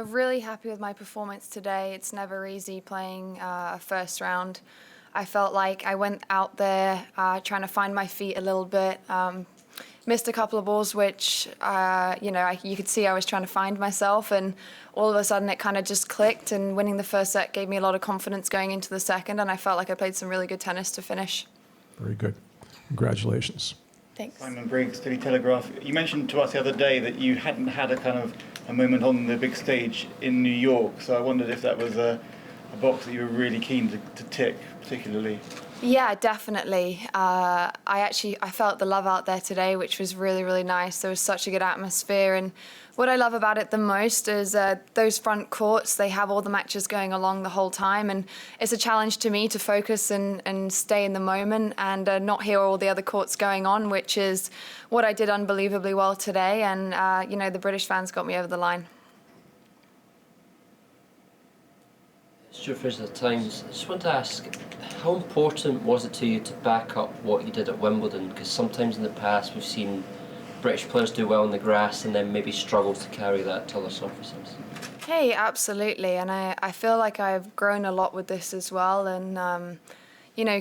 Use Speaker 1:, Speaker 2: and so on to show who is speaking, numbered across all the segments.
Speaker 1: Really happy with my performance today. It's never easy playing a first round. I felt like I went out there trying to find my feet a little bit. Missed a couple of balls, which you could see I was trying to find myself, and all of a sudden it kind of just clicked. And winning the first set gave me a lot of confidence going into the second, and I felt like I played some really good tennis to finish.
Speaker 2: Very good. Congratulations.
Speaker 1: Thanks.
Speaker 3: Simon Briggs, Daily Telegraph. You mentioned to us the other day that you hadn't had a moment on the big stage in New York, so I wondered if that was a box that you were really keen to tick, particularly.
Speaker 1: Yeah, definitely. I felt the love out there today, which was really, really nice. There was such a good atmosphere, and what I love about it the most is those front courts. They have all the matches going along the whole time, and it's a challenge to me to focus and stay in the moment and not hear all the other courts going on, which is what I did unbelievably well today. And the British fans got me over the line.
Speaker 4: Stuart Fraser, The Times. I just want to ask, how important was it to you to back up what you did at Wimbledon? Because sometimes in the past we've seen British players do well on the grass and then maybe struggle to carry that to other surfaces.
Speaker 1: Hey, absolutely. And I feel like I've grown a lot with this as well. And,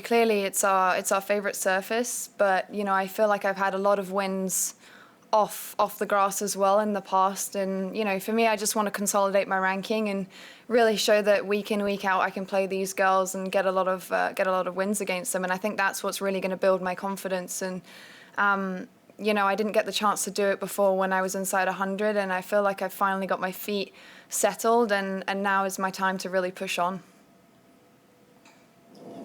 Speaker 1: clearly it's our favourite surface. But, I feel like I've had a lot of wins off the grass as well in the past. And, for me, I just want to consolidate my ranking and really show that week in, week out, I can play these girls and get a lot of wins against them. And I think that's what's really going to build my confidence. And, I didn't get the chance to do it before when I was inside 100, and I feel like I've finally got my feet settled, and now is my time to really push on.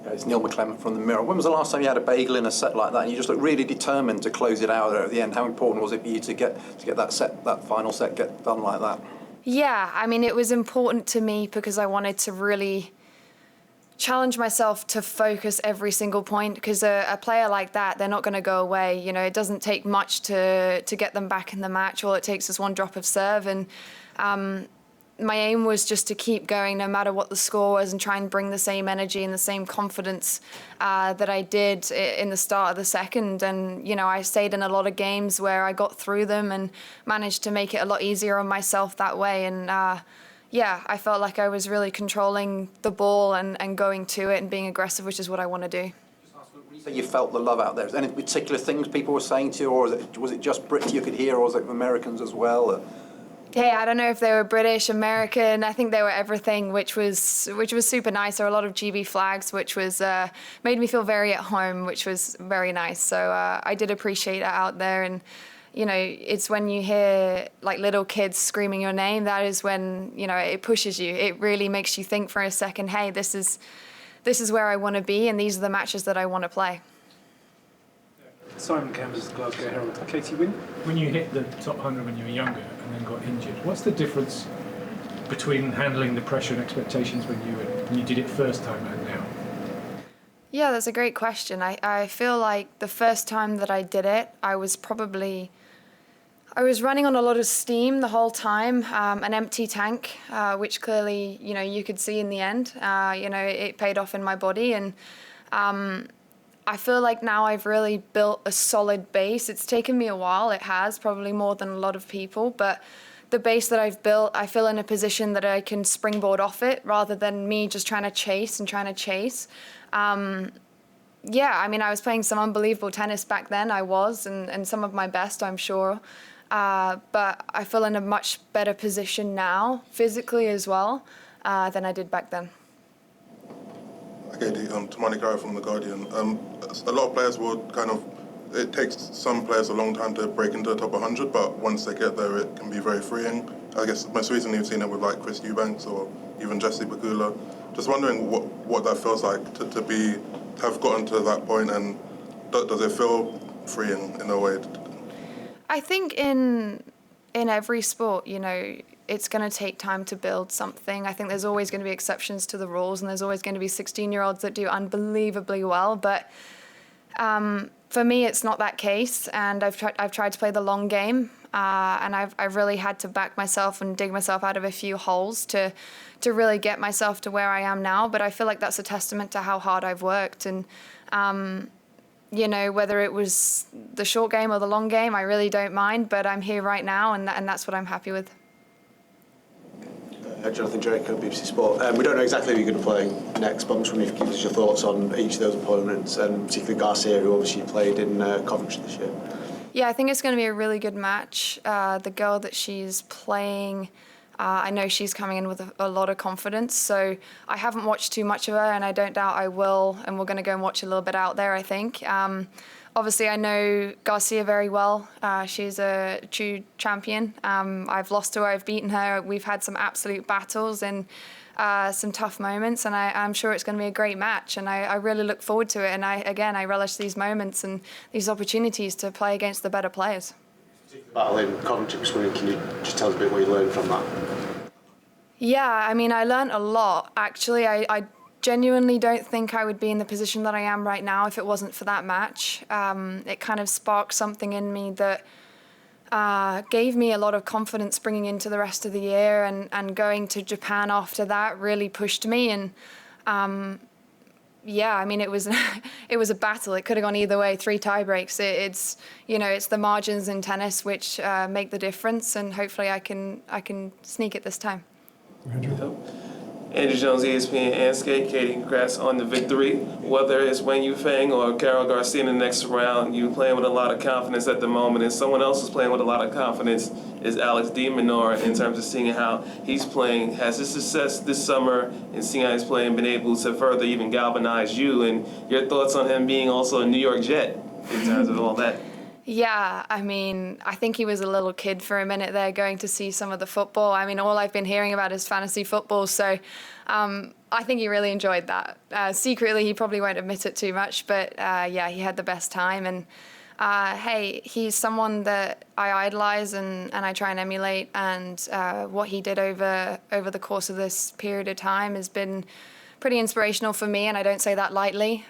Speaker 5: It's Neil McClement from the Mirror. When was the last time you had a bagel in a set like that and you just looked really determined to close it out there at the end? How important was it for you to get that final set get done like that?
Speaker 1: Yeah, I mean, it was important to me because I wanted to really challenge myself to focus every single point, because a player like that, they're not going to go away. It doesn't take much to get them back in the match. All it takes is one drop of serve, and my aim was just to keep going no matter what the score was and try and bring the same energy and the same confidence that I did in the start of the second. And, I stayed in a lot of games where I got through them and managed to make it a lot easier on myself that way. And I felt like I was really controlling the ball and going to it and being aggressive, which is what I want to do.
Speaker 5: So you felt the love out there. Is there any particular things people were saying to you, or was it just Brits you could hear, or was it Americans as well?
Speaker 1: Hey, I don't know if they were British, American. I think they were everything, which was super nice. There were a lot of GB flags, which was made me feel very at home, which was very nice. So I did appreciate it out there. And it's when you hear like little kids screaming your name, that is when it pushes you. It really makes you think for a second. Hey, this is where I want to be, and these are the matches that I want to play.
Speaker 6: Simon Campbell's Glasgow Herald. Katie,
Speaker 2: When you hit the top 100 when you were younger and then got injured, what's the difference between handling the pressure and expectations when you did it first time and now?
Speaker 1: Yeah, that's a great question. I feel like the first time that I did it, I was running on a lot of steam the whole time, an empty tank, which clearly, you could see in the end. It paid off in my body, and I feel like now I've really built a solid base. It's taken me a while. It has, probably more than a lot of people, but the base that I've built, I feel in a position that I can springboard off it rather than me just trying to chase. I was playing some unbelievable tennis back then. I was, and some of my best, I'm sure. But I feel in a much better position now, physically as well, than I did back then.
Speaker 7: Okay, Tamani Gara from The Guardian. A lot of players it takes some players a long time to break into the top 100, but once they get there, it can be very freeing. I guess most recently you've seen it with like Chris Eubanks or even Jesse Pegula. Just wondering what that feels like to have gotten to that point, and does it feel freeing in a way?
Speaker 1: I think in every sport, it's going to take time to build something. I think there's always going to be exceptions to the rules, and there's always going to be 16-year-olds that do unbelievably well. But for me, it's not that case, and I've tried to play the long game, and I've really had to back myself and dig myself out of a few holes to really get myself to where I am now. But I feel like that's a testament to how hard I've worked, and whether it was the short game or the long game, I really don't mind. But I'm here right now, and that's what I'm happy with.
Speaker 8: Jonathan Jacob, BBC Sport. We don't know exactly who you're going to play next, but I'm just wondering if you could give us your thoughts on each of those opponents, and particularly Garcia, who obviously played in Coventry this year.
Speaker 1: Yeah, I think it's going to be a really good match. The girl that she's playing, I know she's coming in with a lot of confidence, so I haven't watched too much of her, and I don't doubt I will, and we're going to go and watch a little bit out there, I think. Obviously, I know Garcia very well. She's a true champion. I've lost to her, I've beaten her. We've had some absolute battles and some tough moments, and I'm sure it's going to be a great match, and I really look forward to it. And I relish these moments and these opportunities to play against the better players.
Speaker 8: Battle in Coventry this morning, can you just tell us a bit what you learned from that?
Speaker 1: Yeah, I mean, I learned a lot, actually. I genuinely don't think I would be in the position that I am right now if it wasn't for that match. It kind of sparked something in me that gave me a lot of confidence bringing into the rest of the year, and going to Japan after that really pushed me. And yeah, I mean, it was a battle. It could have gone either way. 3 tie breaks. It's the margins in tennis which make the difference, and hopefully I can sneak it this time.
Speaker 9: Andrew Jones, ESPN and Skate. Katie, congrats on the victory. Whether it's Wang Yufeng or Carol Garcia in the next round, you're playing with a lot of confidence at the moment, and someone else who's playing with a lot of confidence is Alex de Minaur in terms of seeing how he's playing. Has his success this summer and seeing how he's playing been able to further even galvanize you, and your thoughts on him being also a New York Jet in terms of all that?
Speaker 1: Yeah, I mean, I think he was a little kid for a minute there going to see some of the football. I mean, all I've been hearing about is fantasy football, so I think he really enjoyed that. Secretly, he probably won't admit it too much, but yeah, he had the best time. And hey, he's someone that I idolize and I try and emulate, and what he did over the course of this period of time has been pretty inspirational for me, and I don't say that lightly.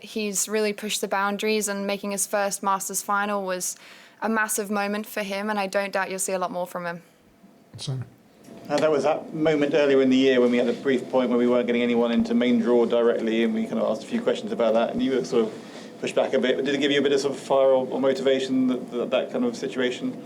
Speaker 1: He's really pushed the boundaries, and making his first Masters final was a massive moment for him, and I don't doubt you'll see a lot more from him.
Speaker 3: That was that moment earlier in the year when we had a brief point where we weren't getting anyone into main draw directly, and we kind of asked a few questions about that, and you were sort of pushed back a bit. But did it give you a bit of sort of fire or motivation, that kind of situation?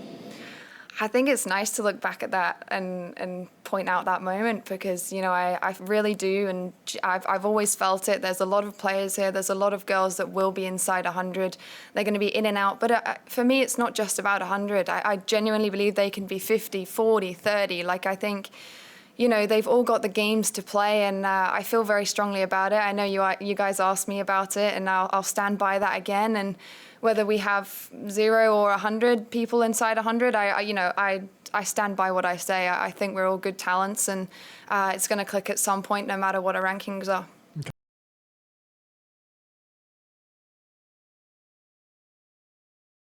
Speaker 1: I think it's nice to look back at that and point out that moment, because I really do, and I've always felt it. There's a lot of players here. There's a lot of girls that will be inside 100. They're going to be in and out. But for me, it's not just about 100. I genuinely believe they can be 50, 40, 30. Like, I think, they've all got the games to play, and I feel very strongly about it. I know you guys asked me about it, and I'll stand by that again. And whether we have 0 or 100 people inside 100, I stand by what I say. I think we're all good talents, and it's going to click at some point, no matter what our rankings are.